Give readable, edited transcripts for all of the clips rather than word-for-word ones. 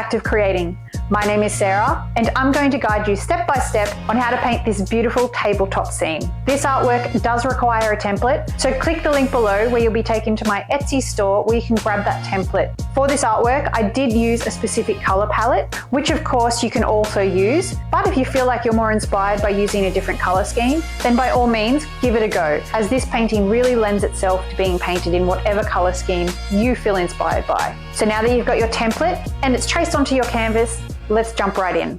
act of creating. My name is Sarah, and I'm going to guide you step by step on how to paint this beautiful tabletop scene. This artwork does require a template, so click the link below where you'll be taken to my Etsy store where you can grab that template. For this artwork, I did use a specific color palette, which of course you can also use, but if you feel like you're more inspired by using a different color scheme, then by all means, give it a go, as this painting really lends itself to being painted in whatever color scheme you feel inspired by. So now that you've got your template and it's traced onto your canvas, let's jump right in.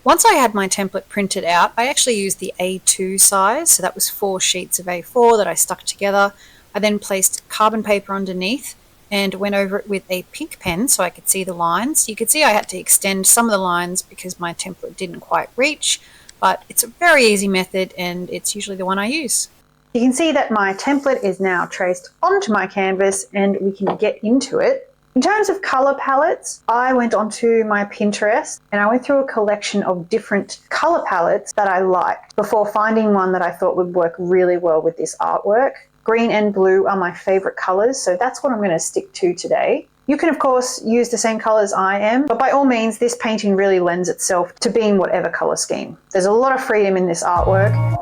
Once I had my template printed out, I actually used the A2 size, so that was 4 sheets of A4 that I stuck together. I then placed carbon paper underneath and went over it with a pink pen so I could see the lines. You could see I had to extend some of the lines because my template didn't quite reach, but it's a very easy method and it's usually the one I use. You can see that my template is now traced onto my canvas and we can get into it. In terms of color palettes, I went onto my Pinterest and I went through a collection of different color palettes that I liked before finding one that I thought would work really well with this artwork. Green and blue are my favorite colors, so that's what I'm going to stick to today. You can of course use the same colors I am, but by all means this painting really lends itself to being whatever color scheme. There's a lot of freedom in this artwork.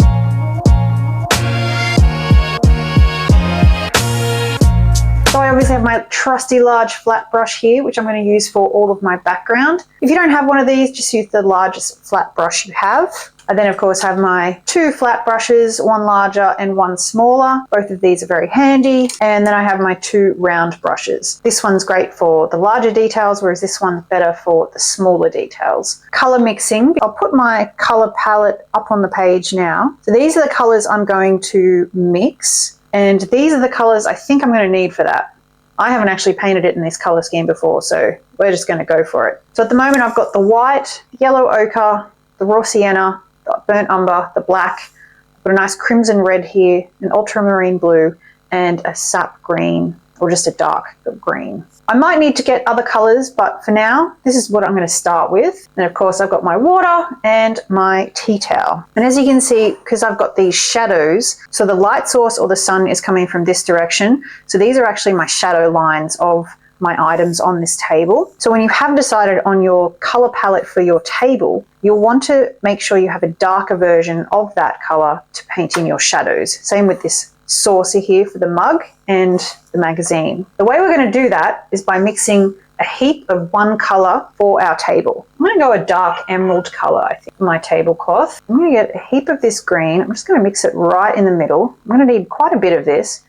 So I obviously have my trusty large flat brush here, which I'm going to use for all of my background. If you don't have one of these, just use the largest flat brush you have. I then of course have my 2 flat brushes, one larger and one smaller. Both of these are very handy. And then I have my 2 round brushes. This one's great for the larger details, whereas this one's better for the smaller details. Color mixing, I'll put my color palette up on the page now. So these are the colors I'm going to mix. And these are the colors I think I'm going to need for that. I haven't actually painted it in this color scheme before, so we're just going to go for it. So at the moment I've got the white, the yellow ochre, the raw sienna, the burnt umber, the black. I've got a nice crimson red here, an ultramarine blue, and a sap green, or just a dark green. I might need to get other colors, but for now, this is what I'm going to start with. And of course, I've got my water and my tea towel. And as you can see, because I've got these shadows, so the light source or the sun is coming from this direction. So these are actually my shadow lines of my items on this table. So when you have decided on your color palette for your table, you'll want to make sure you have a darker version of that color to paint in your shadows. Same with this saucer here for the mug and the magazine. The way we're going to do that is by mixing a heap of one color for our table. I'm going to go a dark emerald color, I think, for my tablecloth. I'm going to get a heap of this green. I'm just going to mix it right in the middle. I'm going to need quite a bit of this.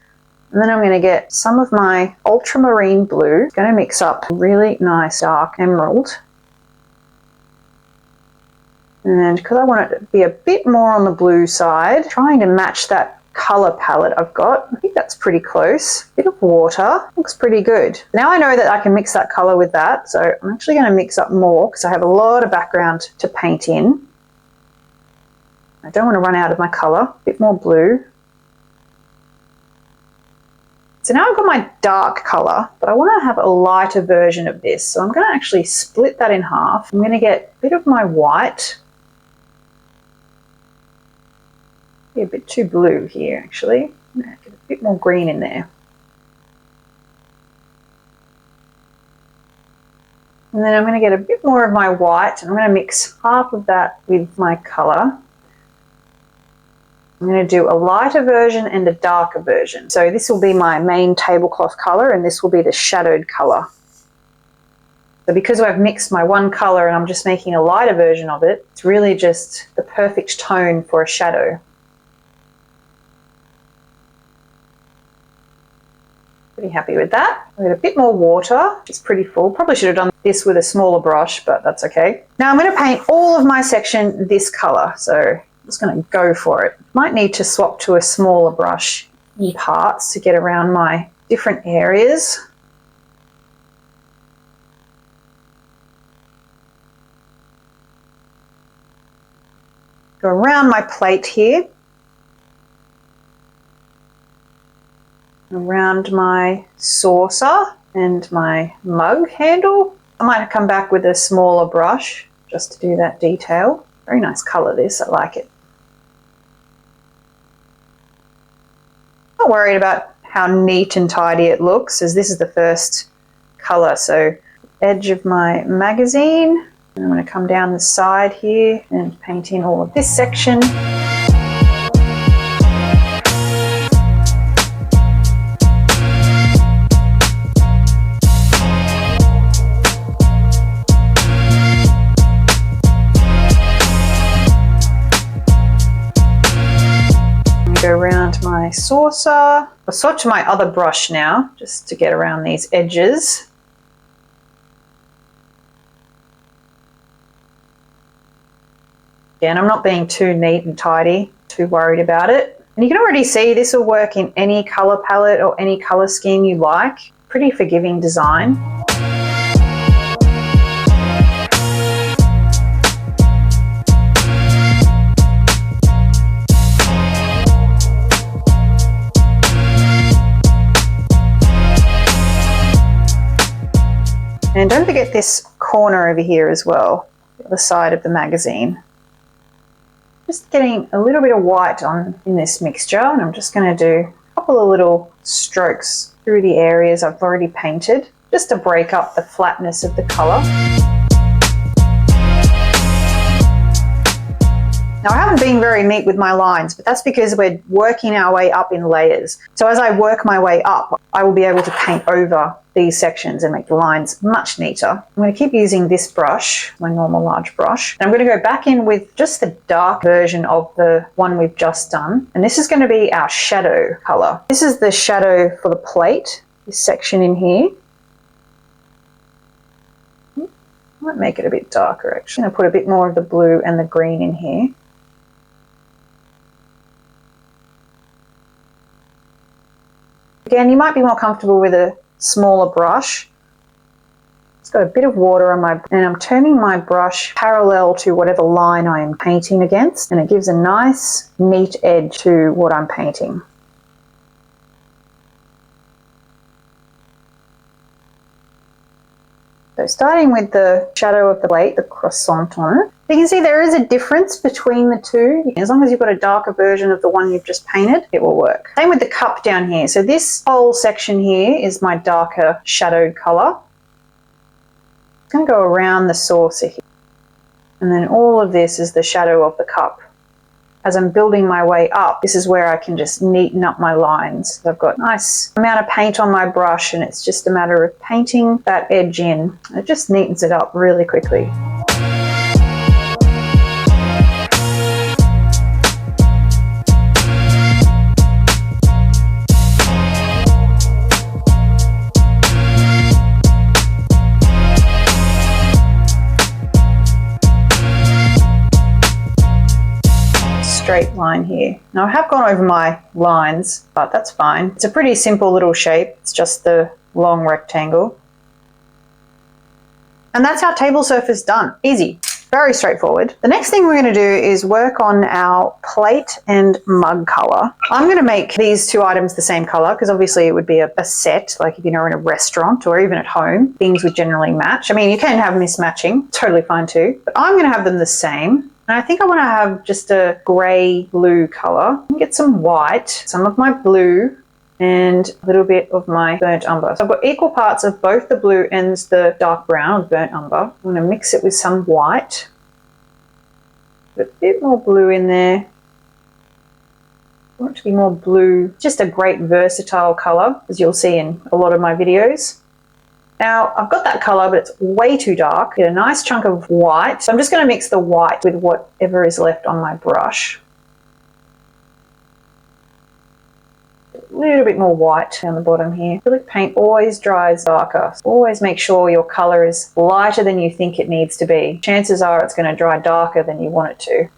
And then I'm going to get some of my ultramarine blue. I'm going to mix up really nice dark emerald. And because I want it to be a bit more on the blue side, trying to match that color palette I've got. I think that's pretty close. Bit of water, looks pretty good. Now I know that I can mix that color with that, so I'm actually going to mix up more because I have a lot of background to paint in. I don't want to run out of my color. A bit more blue. So now I've got my dark color, but I want to have a lighter version of this. So I'm going to actually split that in half. I'm going to get a bit of my white. A bit too blue here actually. I'm going to get a bit more green in there. And then I'm going to get a bit more of my white and I'm going to mix half of that with my color. I'm going to do a lighter version and a darker version. So this will be my main tablecloth color and this will be the shadowed color. So because I've mixed my one color and I'm just making a lighter version of it, it's really just the perfect tone for a shadow. Pretty happy with that. I've got a bit more water. It's pretty full. Probably should have done this with a smaller brush, but that's okay. Now I'm going to paint all of my section this color. So I'm just going to go for it. Might need to swap to a smaller brush in parts to get around my different areas. Go around my plate here. Around my saucer and my mug handle. I might come back with a smaller brush just to do that detail. Very nice color this, I like it. Not worried about how neat and tidy it looks, as this is the first color. So edge of my magazine, and I'm going to come down the side here and paint in all of this section. Go around my saucer. I'll swatch my other brush now, just to get around these edges. Again, I'm not being too neat and tidy, too worried about it. And you can already see this will work in any color palette or any color scheme you like. Pretty forgiving design. And don't forget this corner over here as well, the other side of the magazine. Just getting a little bit of white in this mixture, and I'm just going to do a couple of little strokes through the areas I've already painted, just to break up the flatness of the colour. Now, I haven't been very neat with my lines, but that's because we're working our way up in layers. So as I work my way up, I will be able to paint over these sections and make the lines much neater. I'm going to keep using this brush, my normal large brush. And I'm going to go back in with just the dark version of the one we've just done. And this is going to be our shadow colour. This is the shadow for the plate, this section in here. Might make it a bit darker actually. I'm going to put a bit more of the blue and the green in here. Again, you might be more comfortable with a smaller brush. It's got a bit of water on and I'm turning my brush parallel to whatever line I am painting against, and it gives a nice, neat edge to what I'm painting. So starting with the shadow of the plate, the croissant on it, you can see there is a difference between the two. As long as you've got a darker version of the one you've just painted, it will work. Same with the cup down here. So this whole section here is my darker shadowed colour. I'm going to go around the saucer here. And then all of this is the shadow of the cup. As I'm building my way up, this is where I can just neaten up my lines. I've got a nice amount of paint on my brush, and it's just a matter of painting that edge in. It just neatens it up really quickly. Straight line here. Now I have gone over my lines, but that's fine. It's a pretty simple little shape. It's just the long rectangle. And that's our table surface done. Easy. Very straightforward. The next thing we're going to do is work on our plate and mug color. I'm going to make these two items the same color because obviously it would be a set, like if you're in a restaurant or even at home, things would generally match. I mean, you can have mismatching, totally fine too, but I'm going to have them the same. And I think I want to have just a grey blue color. Get some white, some of my blue, and a little bit of my burnt umber. So I've got equal parts of both the blue and the dark brown, burnt umber. I'm going to mix it with some white. Put a bit more blue in there. I want it to be more blue. Just a great versatile color, as you'll see in a lot of my videos. Now, I've got that color, but it's way too dark. Get a nice chunk of white. So I'm just going to mix the white with whatever is left on my brush. A little bit more white down the bottom here. Acrylic paint always dries darker. So always make sure your color is lighter than you think it needs to be. Chances are it's going to dry darker than you want it to.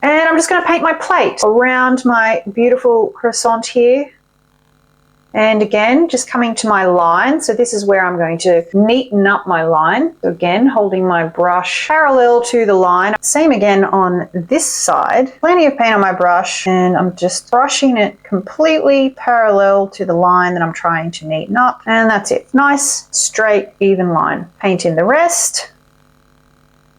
And I'm just going to paint my plate around my beautiful croissant here. And again, just coming to my line. So this is where I'm going to neaten up my line. So again, holding my brush parallel to the line. Same again on this side. Plenty of paint on my brush, and I'm just brushing it completely parallel to the line that I'm trying to neaten up. And that's it. Nice, straight, even line. Paint in the rest.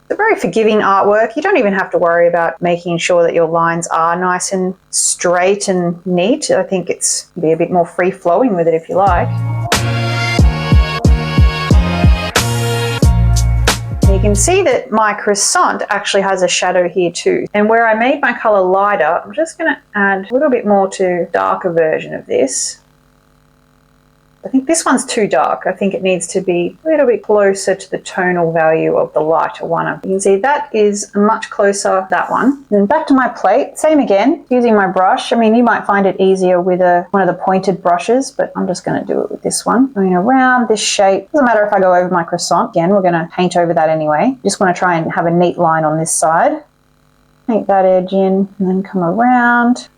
It's a very forgiving artwork. You don't even have to worry about making sure that your lines are nice and straight and neat. I think it's be a bit more free-flowing with it if you like. You can see that my croissant actually has a shadow here too. And where I made my color lighter, I'm just going to add a little bit more to a darker version of this. I think this one's too dark. I think it needs to be a little bit closer to the tonal value of the lighter one. You can see that is much closer, that one. Then back to my plate, same again, using my brush. I mean, you might find it easier with one of the pointed brushes, but I'm just going to do it with this one. Going around this shape. Doesn't matter if I go over my croissant. Again, we're going to paint over that anyway. Just want to try and have a neat line on this side. Paint that edge in and then come around.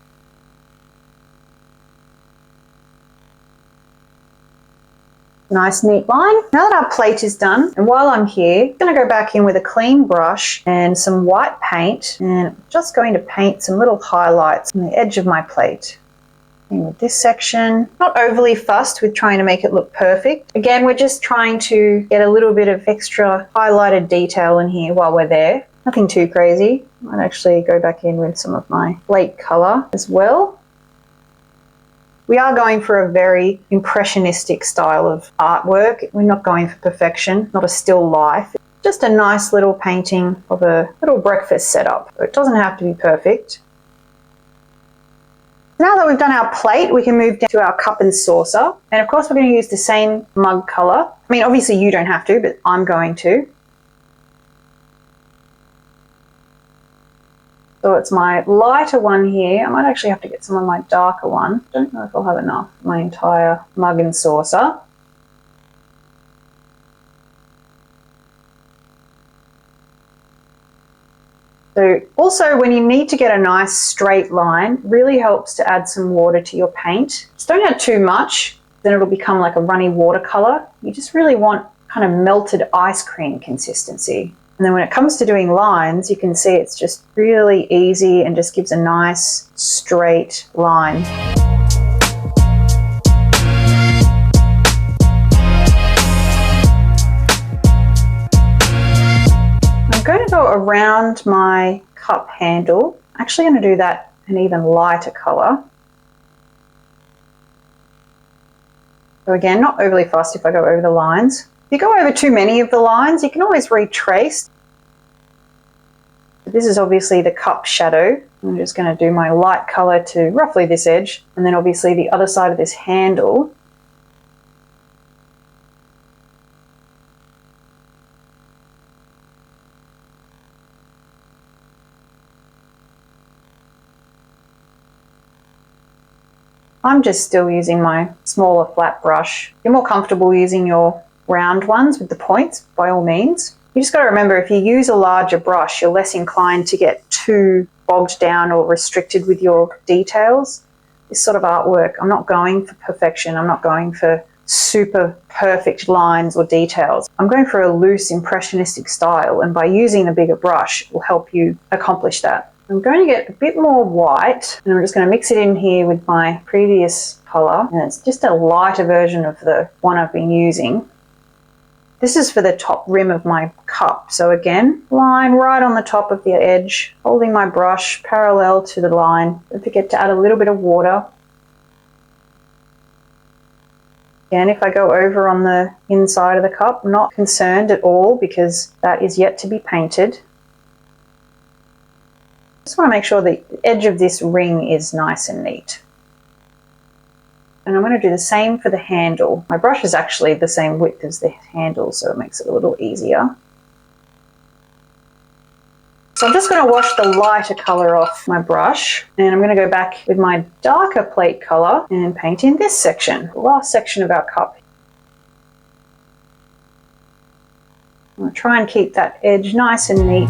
Nice neat line. Now that our plate is done, and while I'm here, I'm going to go back in with a clean brush and some white paint, and I'm just going to paint some little highlights on the edge of my plate. In with this section, not overly fussed with trying to make it look perfect. Again, we're just trying to get a little bit of extra highlighted detail in here while we're there. Nothing too crazy. I might actually go back in with some of my plate color as well. We are going for a very impressionistic style of artwork. We're not going for perfection, not a still life. Just a nice little painting of a little breakfast setup. It doesn't have to be perfect. Now that we've done our plate, we can move down to our cup and saucer. And of course, we're going to use the same mug color. I mean, obviously you don't have to, but I'm going to. So it's my lighter one here. I might actually have to get some of my darker one. Don't know if I'll have enough. My entire mug and saucer. So also when you need to get a nice straight line, really helps to add some water to your paint. Just don't add too much, then it'll become like a runny watercolor. You just really want kind of melted ice cream consistency. And then when it comes to doing lines, you can see it's just really easy and just gives a nice straight line. I'm going to go around my cup handle. I'm actually going to do that an even lighter color. So again, not overly fussed if I go over the lines. If you go over too many of the lines, you can always retrace. This is obviously the cup shadow. I'm just going to do my light color to roughly this edge, and then obviously the other side of this handle. I'm just still using my smaller flat brush. If you're more comfortable using your round ones with the points, by all means. You just got to remember, if you use a larger brush, you're less inclined to get too bogged down or restricted with your details. This sort of artwork, I'm not going for perfection. I'm not going for super perfect lines or details. I'm going for a loose impressionistic style, and by using a bigger brush, it will help you accomplish that. I'm going to get a bit more white, and I'm just going to mix it in here with my previous color, and it's just a lighter version of the one I've been using. This is for the top rim of my cup. So again, line right on the top of the edge, holding my brush parallel to the line. Don't forget to add a little bit of water. Again, if I go over on the inside of the cup, I'm not concerned at all because that is yet to be painted. Just want to make sure the edge of this ring is nice and neat. And I'm going to do the same for the handle. My brush is actually the same width as the handle, so it makes it a little easier. So I'm just going to wash the lighter color off my brush, and I'm going to go back with my darker plate color and paint in this section, the last section of our cup. I'm going to try and keep that edge nice and neat.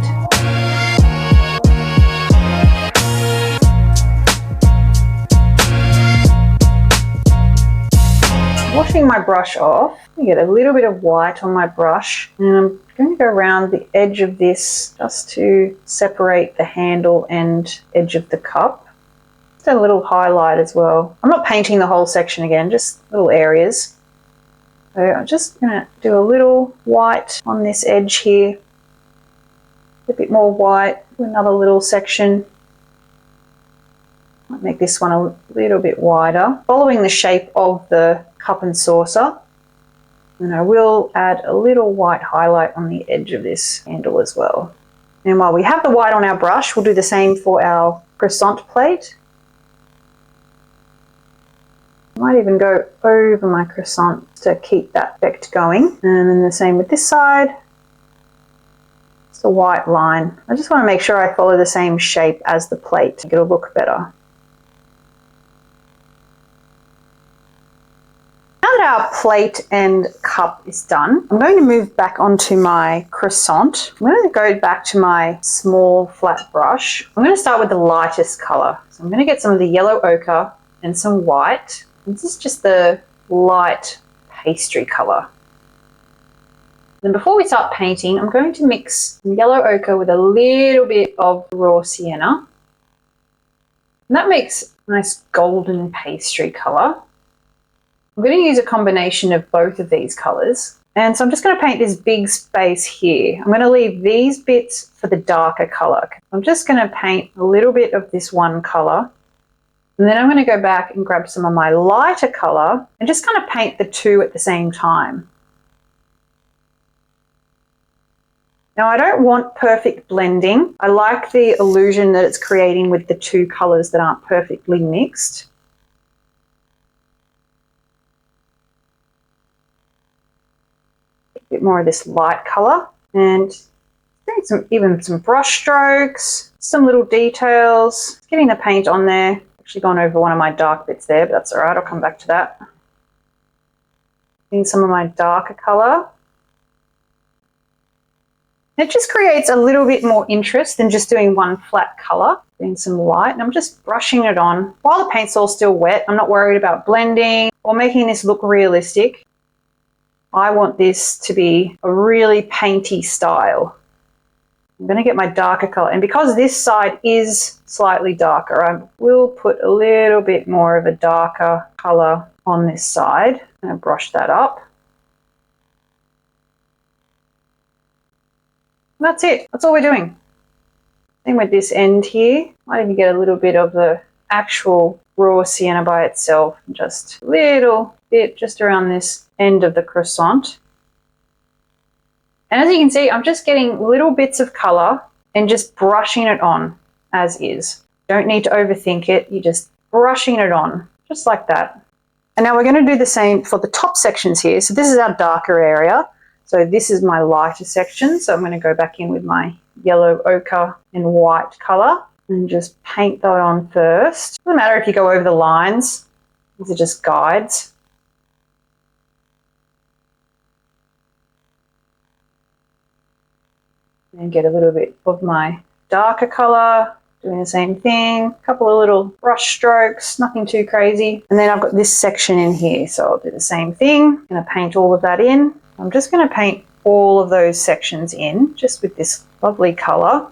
Washing my brush off, I get a little bit of white on my brush, and I'm going to go around the edge of this just to separate the handle and edge of the cup. Just a little highlight as well. I'm not painting the whole section again, just little areas. So I'm just going to do a little white on this edge here. A bit more white, another little section. Might make this one a little bit wider, following the shape of the cup and saucer. And I will add a little white highlight on the edge of this handle as well. And while we have the white on our brush, we'll do the same for our croissant plate. I might even go over my croissant to keep that effect going. And then the same with this side. It's a white line. I just want to make sure I follow the same shape as the plate. It'll look better. Now that our plate and cup is done, I'm going to move back onto my croissant. I'm going to go back to my small flat brush. I'm going to start with the lightest color. So I'm going to get some of the yellow ochre and some white. This is just the light pastry color. Then before we start painting, I'm going to mix some yellow ochre with a little bit of raw sienna. And that makes a nice golden pastry color. I'm going to use a combination of both of these colors. And so I'm just going to paint this big space here. I'm going to leave these bits for the darker color. I'm just going to paint a little bit of this one color. And then I'm going to go back and grab some of my lighter color and just kind of paint the two at the same time. Now I don't want perfect blending. I like the illusion that it's creating with the two colors that aren't perfectly mixed. Bit more of this light color and even some brush strokes, some little details, getting the paint on there. Actually gone over one of my dark bits there, but that's all right, I'll come back to that. Getting some of my darker color. It just creates a little bit more interest than just doing one flat color. Getting some light, and I'm just brushing it on. While the paint's all still wet, I'm not worried about blending or making this look realistic. I want this to be a really painty style. I'm going to get my darker color, and because this side is slightly darker, I will put a little bit more of a darker color on this side. I'm going to brush that up. And that's it. That's all we're doing. Same with this end here. Might even get a little bit of the actual raw sienna by itself, just a little bit just around this end of the croissant. And as you can see, I'm just getting little bits of color and just brushing it on as is. Don't need to overthink it. You're just brushing it on, just like that. And now we're going to do the same for the top sections here. So this is our darker area. So this is my lighter section. So I'm going to go back in with my yellow ochre and white color and just paint that on first. Doesn't matter if you go over the lines. These are just guides. And get a little bit of my darker color, doing the same thing, a couple of little brush strokes, nothing too crazy. And then I've got this section in here, so I'll do the same thing. I'm going to paint all of that in. I'm just going to paint all of those sections in, just with this lovely color.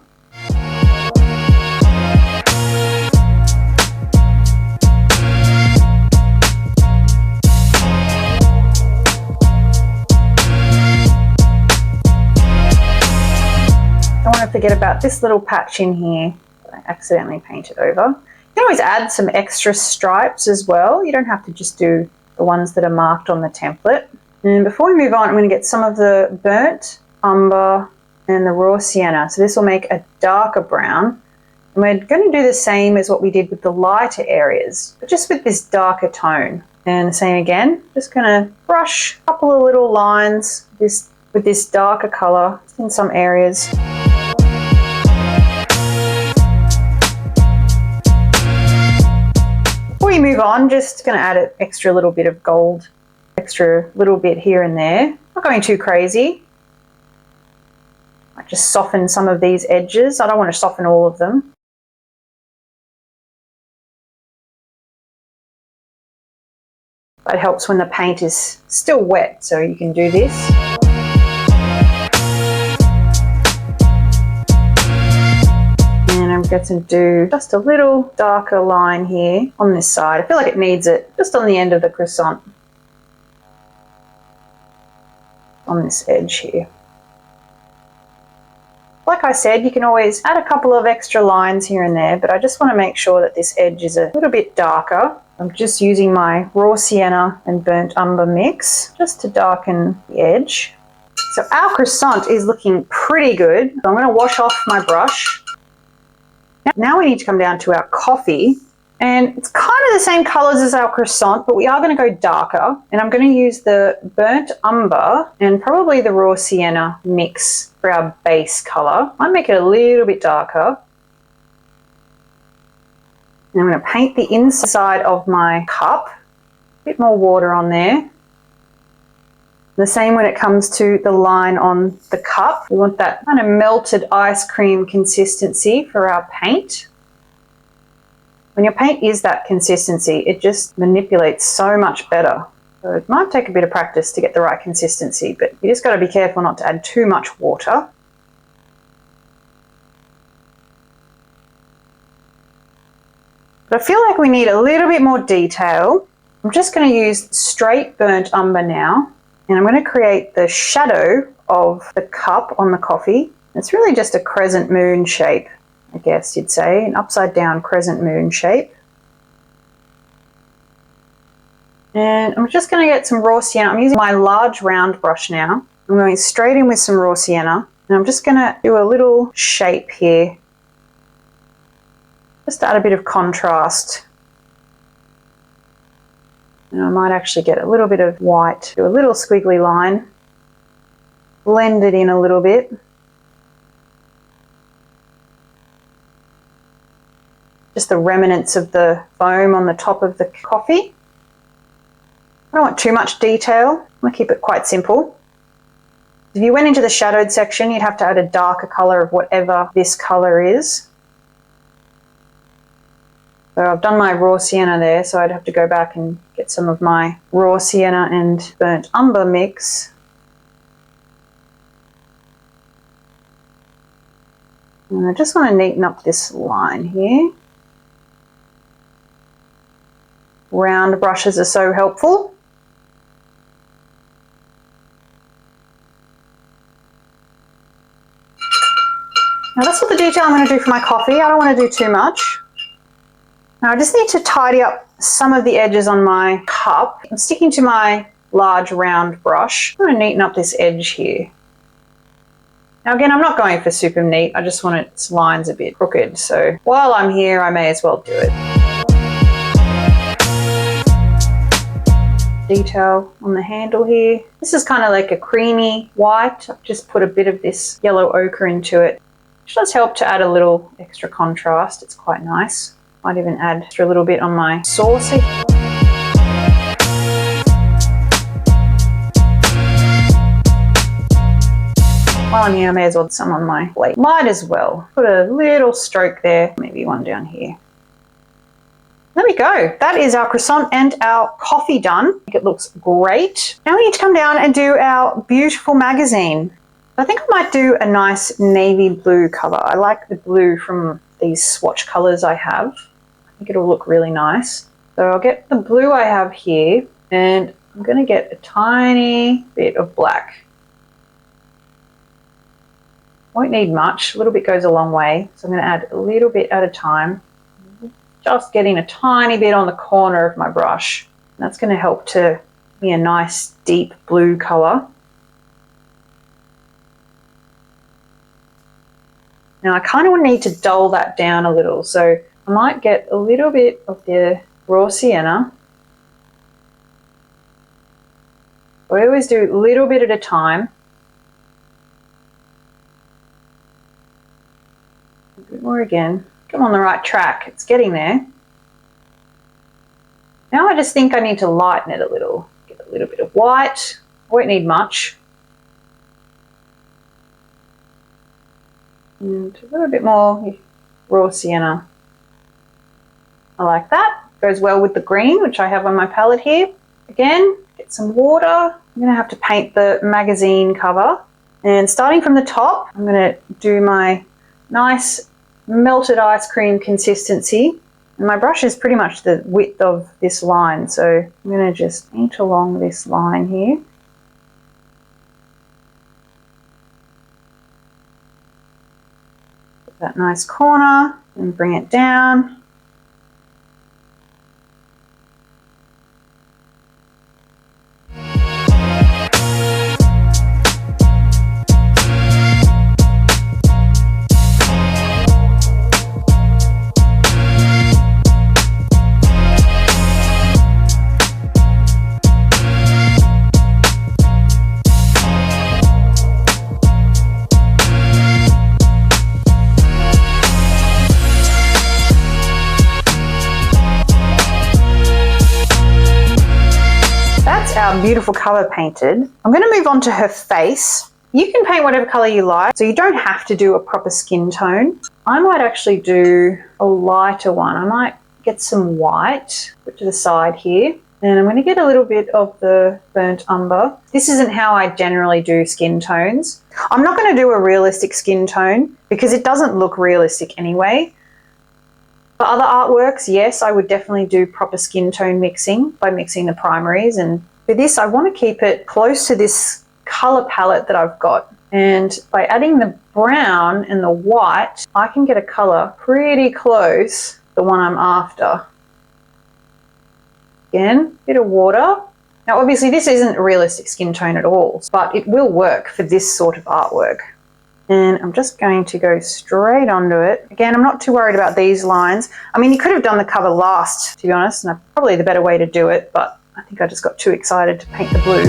Forget about this little patch in here that I accidentally painted over. You can always add some extra stripes as well. You don't have to just do the ones that are marked on the template. And before we move on, I'm going to get some of the burnt umber and the raw sienna. So this will make a darker brown. And we're going to do the same as what we did with the lighter areas, but just with this darker tone. And the same again, just going to brush a couple of little lines with this darker color in some areas. Before we move on, just going to add an extra little bit of gold, extra little bit here and there. Not going too crazy. Might just soften some of these edges. I don't want to soften all of them. But it helps when the paint is still wet, so you can do this. And I'm going to do just a little darker line here on this side. I feel like it needs it just on the end of the croissant. On this edge here. Like I said, you can always add a couple of extra lines here and there, but I just want to make sure that this edge is a little bit darker. I'm just using my raw sienna and burnt umber mix just to darken the edge. So our croissant is looking pretty good. So I'm going to wash off my brush. Now we need to come down to our coffee. And it's kind of the same colors as our croissant, but we are going to go darker. And I'm going to use the burnt umber and probably the raw sienna mix for our base color. I might make it a little bit darker. And I'm going to paint the inside of my cup. A bit more water on there. The same when it comes to the line on the cup. We want that kind of melted ice cream consistency for our paint. When your paint is that consistency, it just manipulates so much better. So it might take a bit of practice to get the right consistency, but you just got to be careful not to add too much water. But I feel like we need a little bit more detail. I'm just going to use straight burnt umber now, and I'm going to create the shadow of the cup on the coffee. It's really just a crescent moon shape, I guess you'd say, an upside down crescent moon shape. And I'm just going to get some raw sienna. I'm using my large round brush now. I'm going straight in with some raw sienna, and I'm just going to do a little shape here. Just add a bit of contrast. And I might actually get a little bit of white, do a little squiggly line, blend it in a little bit. Just the remnants of the foam on the top of the coffee. I don't want too much detail. I'm going to keep it quite simple. If you went into the shadowed section, you'd have to add a darker color of whatever this color is. So I've done my raw sienna there, so I'd have to go back and get some of my raw sienna and burnt umber mix. And I just want to neaten up this line here. Round brushes are so helpful. Now that's what the detail I'm going to do for my coffee. I don't want to do too much. Now I just need to tidy up some of the edges on my cup. I'm sticking to my large round brush. I'm going to neaten up this edge here. Now again, I'm not going for super neat. I just want its lines a bit crooked. So while I'm here, I may as well do it. Detail on the handle here. This is kind of like a creamy white. I've just put a bit of this yellow ochre into it, which does help to add a little extra contrast. It's quite nice. Might even add a little bit on my saucer. While I'm here, I may as well put some on my plate. Might as well. Put a little stroke there, maybe one down here. There we go. That is our croissant and our coffee done. I think it looks great. Now we need to come down and do our beautiful magazine. I think I might do a nice navy blue cover. I like the blue from these swatch colors I have. I think it'll look really nice. So I'll get the blue I have here, and I'm going to get a tiny bit of black. Won't need much. A little bit goes a long way. So I'm going to add a little bit at a time. Just getting a tiny bit on the corner of my brush. That's going to help to be a nice deep blue color. Now I kind of need to dull that down a little, so I might get a little bit of the raw sienna. I always do a little bit at a time. A bit more again. I'm on the right track, it's getting there. Now I just think I need to lighten it a little. Get a little bit of white, I won't need much. And a little bit more raw sienna. I like that. Goes well with the green, which I have on my palette here. Again, get some water. I'm going to have to paint the magazine cover. And starting from the top, I'm going to do my nice melted ice cream consistency. And my brush is pretty much the width of this line, so I'm going to just paint along this line here. that nice corner and bring it down. Our beautiful color painted. I'm going to move on to her face. You can paint whatever color you like, so you don't have to do a proper skin tone. I might actually do a lighter one. I might get some white, put to the side here, and I'm going to get a little bit of the burnt umber. This isn't how I generally do skin tones. I'm not going to do a realistic skin tone because it doesn't look realistic anyway. For other artworks, yes, I would definitely do proper skin tone mixing by mixing the primaries, and for this, I want to keep it close to this color palette that I've got. And by adding the brown and the white, I can get a color pretty close to the one I'm after. Again, bit of water. Now, obviously, this isn't a realistic skin tone at all, but it will work for this sort of artwork. And I'm just going to go straight onto it. Again, I'm not too worried about these lines. I mean, you could have done the cover last, to be honest, and that's probably the better way to do it, but I think I just got too excited to paint the blue.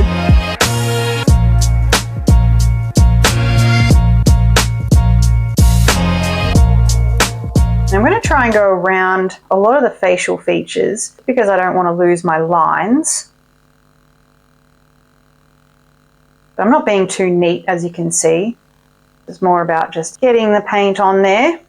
And I'm going to try and go around a lot of the facial features because I don't want to lose my lines. But I'm not being too neat, as you can see. It's more about just getting the paint on there.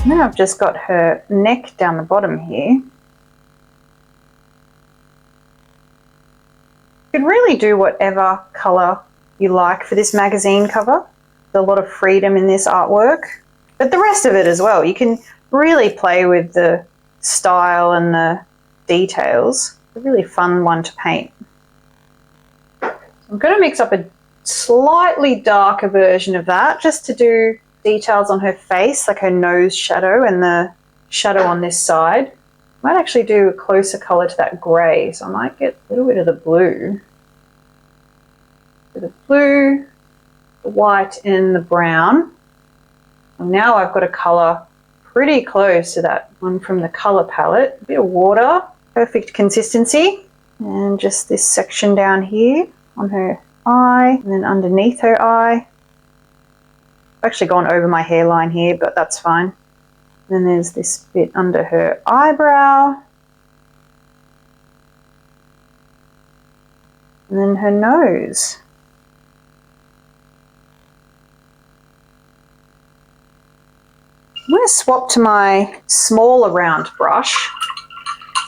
Now I've just got her neck down the bottom here. You can really do whatever colour you like for this magazine cover. There's a lot of freedom in this artwork, but the rest of it as well. You can really play with the style and the details. It's a really fun one to paint. I'm going to mix up a slightly darker version of that just to do details on her face, like her nose shadow and the shadow on this side. I might actually do a closer colour to that grey, so I might get a little bit of the blue. The blue, the white and the brown. And now I've got a colour pretty close to that one from the colour palette. A bit of water, perfect consistency. And just this section down here on her eye and then underneath her eye. I've actually gone over my hairline here, but that's fine. Then there's this bit under her eyebrow. And then her nose. I'm going to swap to my smaller round brush.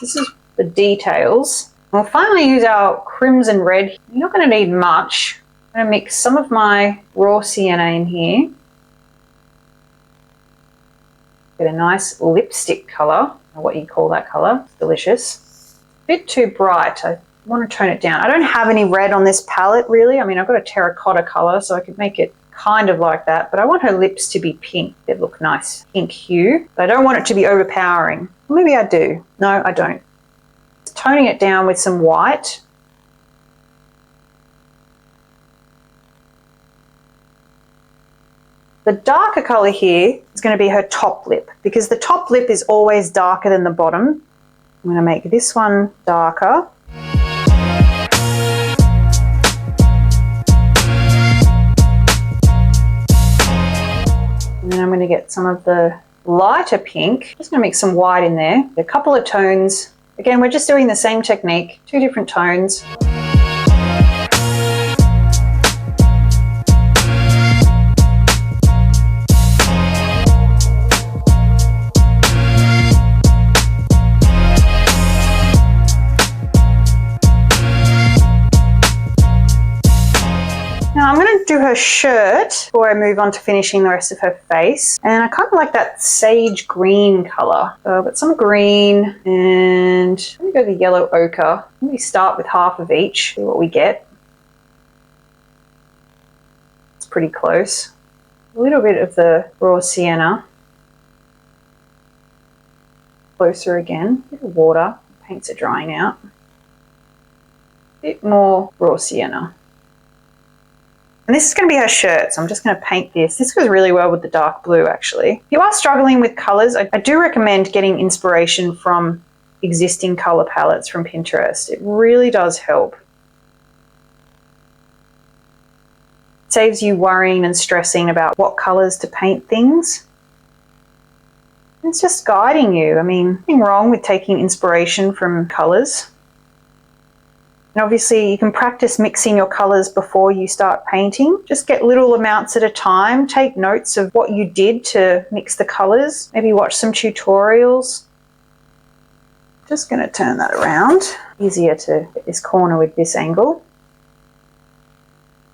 This is the details. We'll finally use our crimson red. You're not going to need much. I'm going to mix some of my raw sienna in here. Get a nice lipstick colour, or what you call that colour. It's delicious. A bit too bright. I want to tone it down. I don't have any red on this palette really. I mean, I've got a terracotta colour, so I could make it kind of like that, but I want her lips to be pink. They look nice, pink hue. But I don't want it to be overpowering. Maybe I do. No, I don't. Toning it down with some white. The darker colour here is going to be her top lip, because the top lip is always darker than the bottom. I'm going to make this one darker. And then I'm going to get some of the lighter pink. Just going to mix some white in there. A couple of tones. Again, we're just doing the same technique, 2 different tones. do her shirt before I move on to finishing the rest of her face. And I kind of like that sage green color. So I've got some green and let me go the yellow ochre. Let me start with half of each, see what we get. It's pretty close. A little bit of the raw sienna. Closer again, a bit of water, paints are drying out. A bit more raw sienna. And this is going to be her shirt, so I'm just going to paint this. This goes really well with the dark blue, actually. If you are struggling with colours, I do recommend getting inspiration from existing colour palettes from Pinterest. It really does help. It saves you worrying and stressing about what colours to paint things. It's just guiding you. I mean, nothing wrong with taking inspiration from colours. And obviously you can practice mixing your colours before you start painting. Just get little amounts at a time. Take notes of what you did to mix the colours. Maybe watch some tutorials. Just going to turn that around. Easier to get this corner with this angle.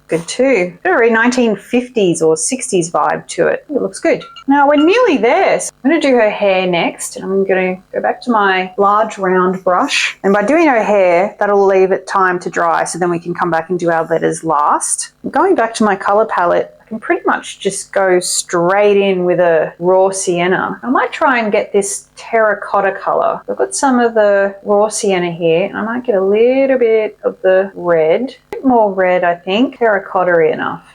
Good too. Got a very 1950s or 60s vibe to it. It looks good. Now we're nearly there. So I'm going to do her hair next. And I'm going to go back to my large round brush. And by doing her hair, that'll leave it time to dry. So then we can come back and do our letters last. Going back to my color palette, I can pretty much just go straight in with a raw sienna. I might try and get this terracotta color. I've got some of the raw sienna here, and I might get a little bit of the red. A bit more red, I think. Terracotta-y enough.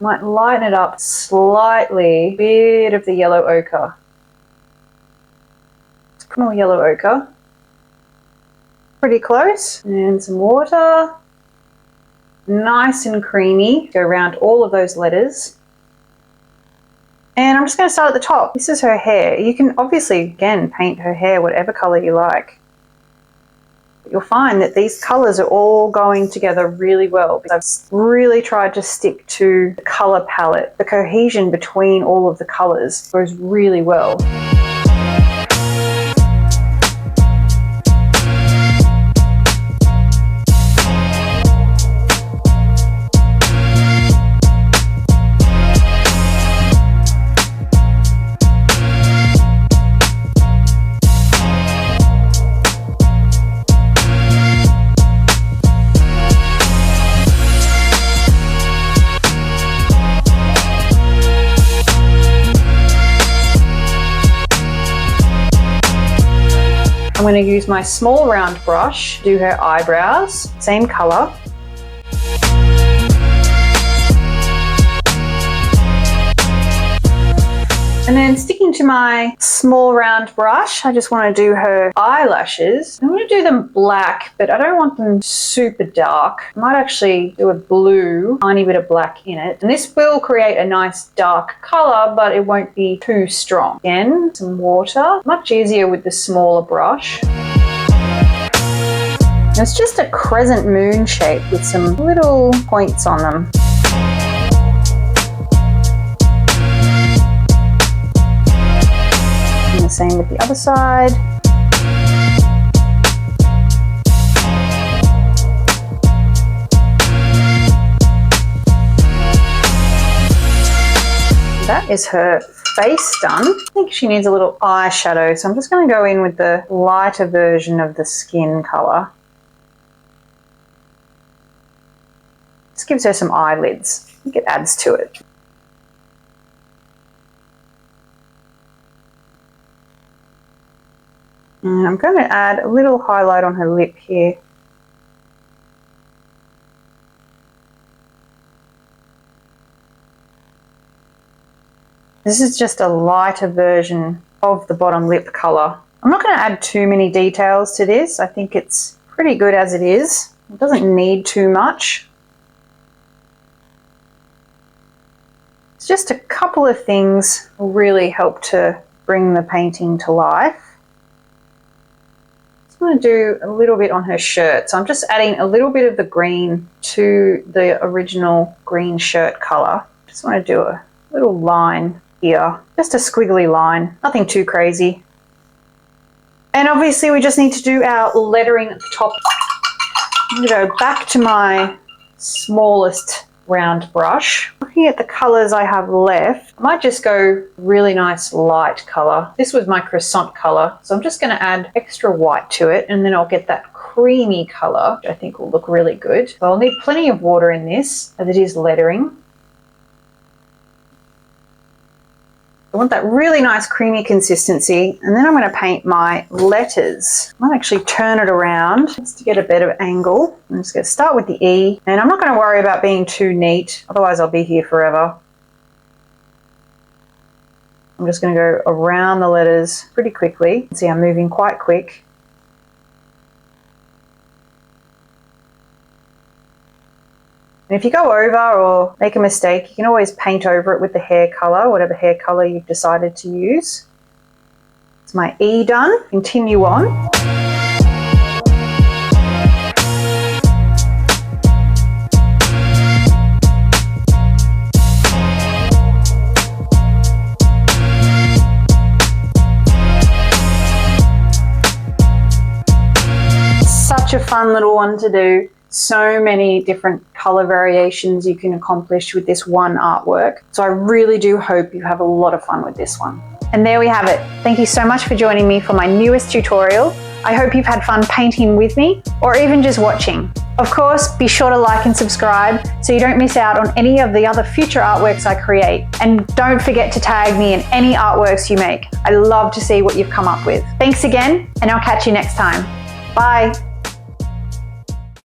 Might lighten it up slightly. Bit of the yellow ochre. Let's put more yellow ochre. Pretty close. And some water. Nice and creamy. Go around all of those letters. And I'm just going to start at the top. This is her hair. You can obviously, again, paint her hair whatever color you like. But you'll find that these colors are all going together really well. Because I've really tried to stick to the color palette. The cohesion between all of the colors goes really well. I'm going to use my small round brush to do her eyebrows, same color. And then sticking to my small round brush, I just want to do her eyelashes. I'm going to do them black, but I don't want them super dark. I might actually do a blue, tiny bit of black in it. And this will create a nice dark color, but it won't be too strong. Again, some water. Much easier with the smaller brush. And it's just a crescent moon shape with some little points on them. And the same with the other side. That is her face done. I think she needs a little eyeshadow, so I'm just going to go in with the lighter version of the skin color. This gives her some eyelids. I think it adds to it. And I'm going to add a little highlight on her lip here. This is just a lighter version of the bottom lip color. I'm not going to add too many details to this. I think it's pretty good as it is. It doesn't need too much. It's just a couple of things will really help to bring the painting to life. I'm going to do a little bit on her shirt. So I'm just adding a little bit of the green to the original green shirt color. Just want to do a little line here. Just a squiggly line. Nothing too crazy. And obviously we just need to do our lettering at the top. I'm going to go back to my smallest round brush. Looking at the colors I have left, I might just go really nice light color. This was my Croissant color, so I'm just going to add extra white to it, and then I'll get that creamy color, which I think will look really good. So I'll need plenty of water in this, as it is lettering. I want that really nice creamy consistency, and then I'm going to paint my letters. I might actually turn it around just to get a better angle. I'm just going to start with the E, and I'm not going to worry about being too neat, otherwise I'll be here forever. I'm just going to go around the letters pretty quickly. See, I'm moving quite quick. And if you go over or make a mistake, you can always paint over it with the hair color, whatever hair color you've decided to use. It's my E done. Continue on. Such a fun little one to do. So many different color variations you can accomplish with this one artwork. So I really do hope you have a lot of fun with this one. And there we have it. Thank you so much for joining me for my newest tutorial. I hope you've had fun painting with me, or even just watching. Of course, be sure to like and subscribe so you don't miss out on any of the other future artworks I create. And don't forget to tag me in any artworks you make. I love to see what you've come up with. Thanks again, and I'll catch you next time. Bye.